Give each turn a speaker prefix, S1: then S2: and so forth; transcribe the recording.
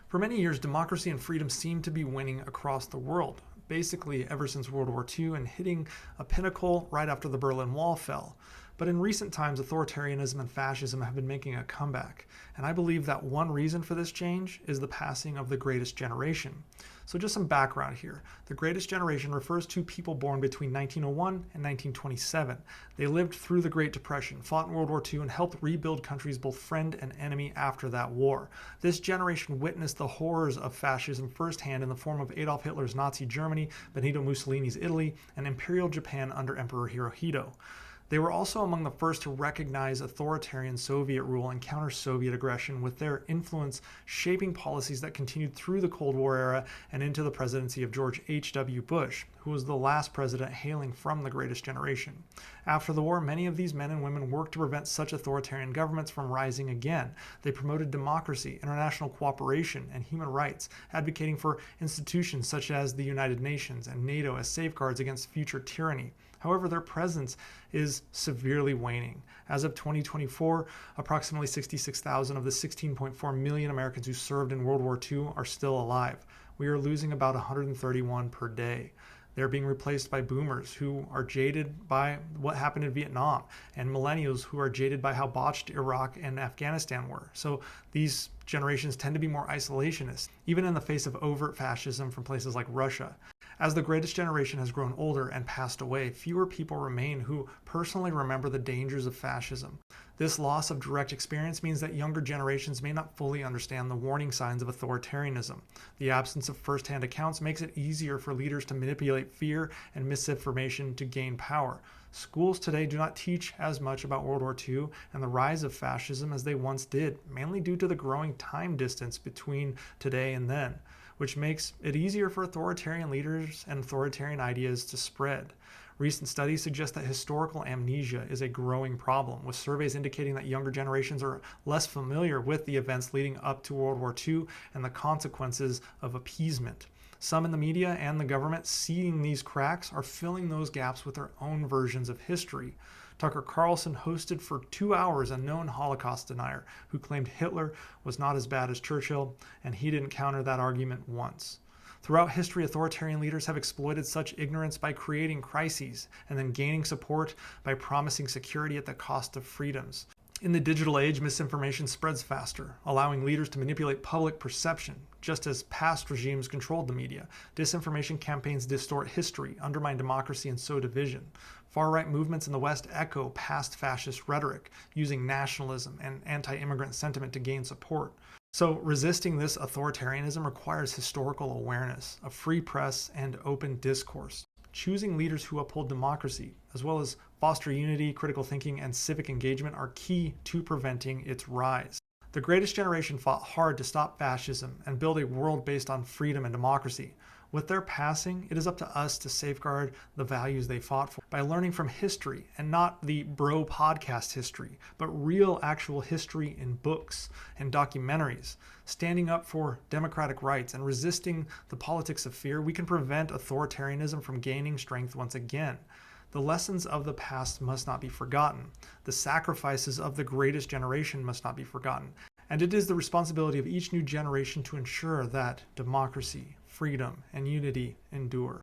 S1: For many years, democracy and freedom seemed to be winning across the world, basically ever since World War II and hitting a pinnacle right after the Berlin Wall fell. But in recent times, authoritarianism and fascism have been making a comeback, and I believe that one reason for this change is the passing of the Greatest Generation. So just some background here. The Greatest Generation refers to people born between 1901 and 1927. They lived through the Great Depression, fought in World War II, and helped rebuild countries both friend and enemy after that war. This generation witnessed the horrors of fascism firsthand in the form of Adolf Hitler's Nazi Germany, Benito Mussolini's Italy, and Imperial Japan under Emperor Hirohito. They were also among the first to recognize authoritarian Soviet rule and counter Soviet aggression, with their influence shaping policies that continued through the Cold War era and into the presidency of George H.W. Bush, who was the last president hailing from the Greatest Generation. After the war, many of these men and women worked to prevent such authoritarian governments from rising again. They promoted democracy, international cooperation, and human rights, advocating for institutions such as the United Nations and NATO as safeguards against future tyranny. However, their presence is severely waning. As of 2024, approximately 66,000 of the 16.4 million Americans who served in World War II are still alive. We are losing about 131 per day. They're being replaced by boomers who are jaded by what happened in Vietnam, and millennials who are jaded by how botched Iraq and Afghanistan were. So these generations tend to be more isolationist, even in the face of overt fascism from places like Russia. As the Greatest Generation has grown older and passed away, fewer people remain who personally remember the dangers of fascism. This loss of direct experience means that younger generations may not fully understand the warning signs of authoritarianism. The absence of first-hand accounts makes it easier for leaders to manipulate fear and misinformation to gain power. Schools today do not teach as much about World War II and the rise of fascism as they once did, mainly due to the growing time distance between today and then, which makes it easier for authoritarian leaders and authoritarian ideas to spread. Recent studies suggest that historical amnesia is a growing problem, with surveys indicating that younger generations are less familiar with the events leading up to World War II and the consequences of appeasement. Some in the media and the government, seeing these cracks, are filling those gaps with their own versions of history. Tucker Carlson hosted for 2 hours a known Holocaust denier who claimed Hitler was not as bad as Churchill, and he didn't counter that argument once. Throughout history, authoritarian leaders have exploited such ignorance by creating crises and then gaining support by promising security at the cost of freedoms. In the digital age, misinformation spreads faster, allowing leaders to manipulate public perception, just as past regimes controlled the media. Disinformation campaigns distort history, undermine democracy, and sow division. Far-right movements in the West echo past fascist rhetoric, using nationalism and anti-immigrant sentiment to gain support. So resisting this authoritarianism requires historical awareness, a free press, and open discourse. Choosing leaders who uphold democracy, as well as foster unity, critical thinking, and civic engagement, are key to preventing its rise. The Greatest Generation fought hard to stop fascism and build a world based on freedom and democracy. With their passing, it is up to us to safeguard the values they fought for by learning from history, and not the bro podcast history, but real actual history in books and documentaries. Standing up for democratic rights and resisting the politics of fear, we can prevent authoritarianism from gaining strength once again. The lessons of the past must not be forgotten. The sacrifices of the Greatest Generation must not be forgotten. And it is the responsibility of each new generation to ensure that democracy, freedom, and unity endure.